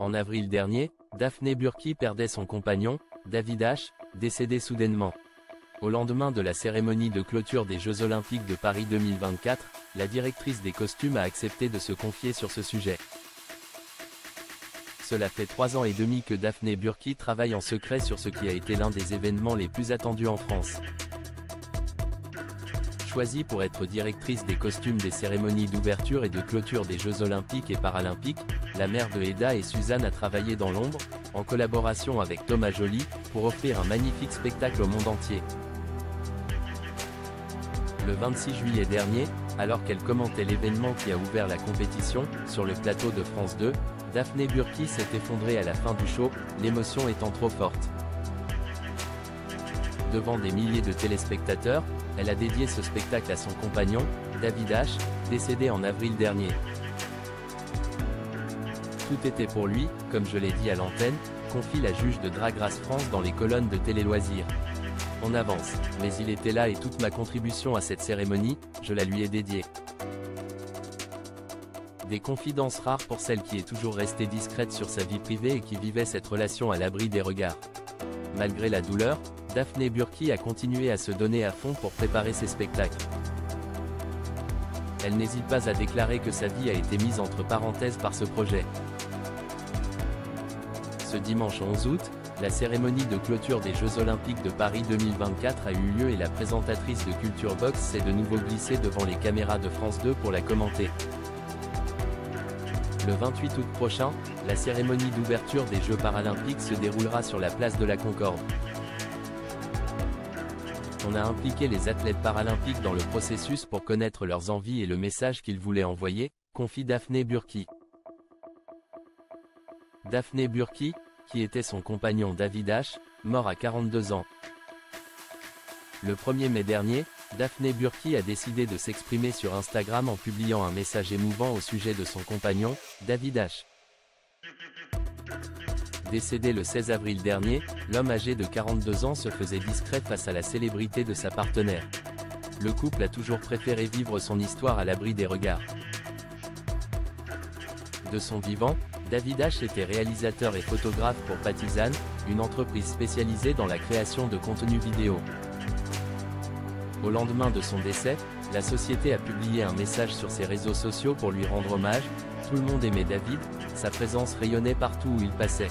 En avril dernier, Daphné Burki perdait son compagnon, David H., décédé soudainement. Au lendemain de la cérémonie de clôture des Jeux Olympiques de Paris 2024, la directrice des costumes a accepté de se confier sur ce sujet. Cela fait 3 ans et demi que Daphné Burki travaille en secret sur ce qui a été l'un des événements les plus attendus en France. Choisie pour être directrice des costumes des cérémonies d'ouverture et de clôture des Jeux Olympiques et Paralympiques, la mère de Eda et Suzanne a travaillé dans l'ombre, en collaboration avec Thomas Joly, pour offrir un magnifique spectacle au monde entier. Le 26 juillet dernier, alors qu'elle commentait l'événement qui a ouvert la compétition, sur le plateau de France 2, Daphné Burki s'est effondrée à la fin du show, l'émotion étant trop forte. Devant des milliers de téléspectateurs, elle a dédié ce spectacle à son compagnon, David H., décédé en avril dernier. Tout était pour lui, comme je l'ai dit à l'antenne, confie la juge de Drag Race France dans les colonnes de Télé Loisirs. On avance, mais il était là et toute ma contribution à cette cérémonie, je la lui ai dédiée. Des confidences rares pour celle qui est toujours restée discrète sur sa vie privée et qui vivait cette relation à l'abri des regards. Malgré la douleur, Daphné Burki a continué à se donner à fond pour préparer ses spectacles. Elle n'hésite pas à déclarer que sa vie a été mise entre parenthèses par ce projet. Ce dimanche 11 août, la cérémonie de clôture des Jeux Olympiques de Paris 2024 a eu lieu et la présentatrice de Culture Box s'est de nouveau glissée devant les caméras de France 2 pour la commenter. Le 28 août prochain, la cérémonie d'ouverture des Jeux Paralympiques se déroulera sur la place de la Concorde. On a impliqué les athlètes paralympiques dans le processus pour connaître leurs envies et le message qu'ils voulaient envoyer, confie Daphné Burki. Daphné Burki, qui était son compagnon David H., mort à 42 ans. Le 1er mai dernier, Daphné Burki a décidé de s'exprimer sur Instagram en publiant un message émouvant au sujet de son compagnon, David H. Décédé le 16 avril dernier, l'homme âgé de 42 ans se faisait discret face à la célébrité de sa partenaire. Le couple a toujours préféré vivre son histoire à l'abri des regards. De son vivant, David H. était réalisateur et photographe pour Patizan, une entreprise spécialisée dans la création de contenu vidéo. Au lendemain de son décès, la société a publié un message sur ses réseaux sociaux pour lui rendre hommage. Tout le monde aimait David, sa présence rayonnait partout où il passait.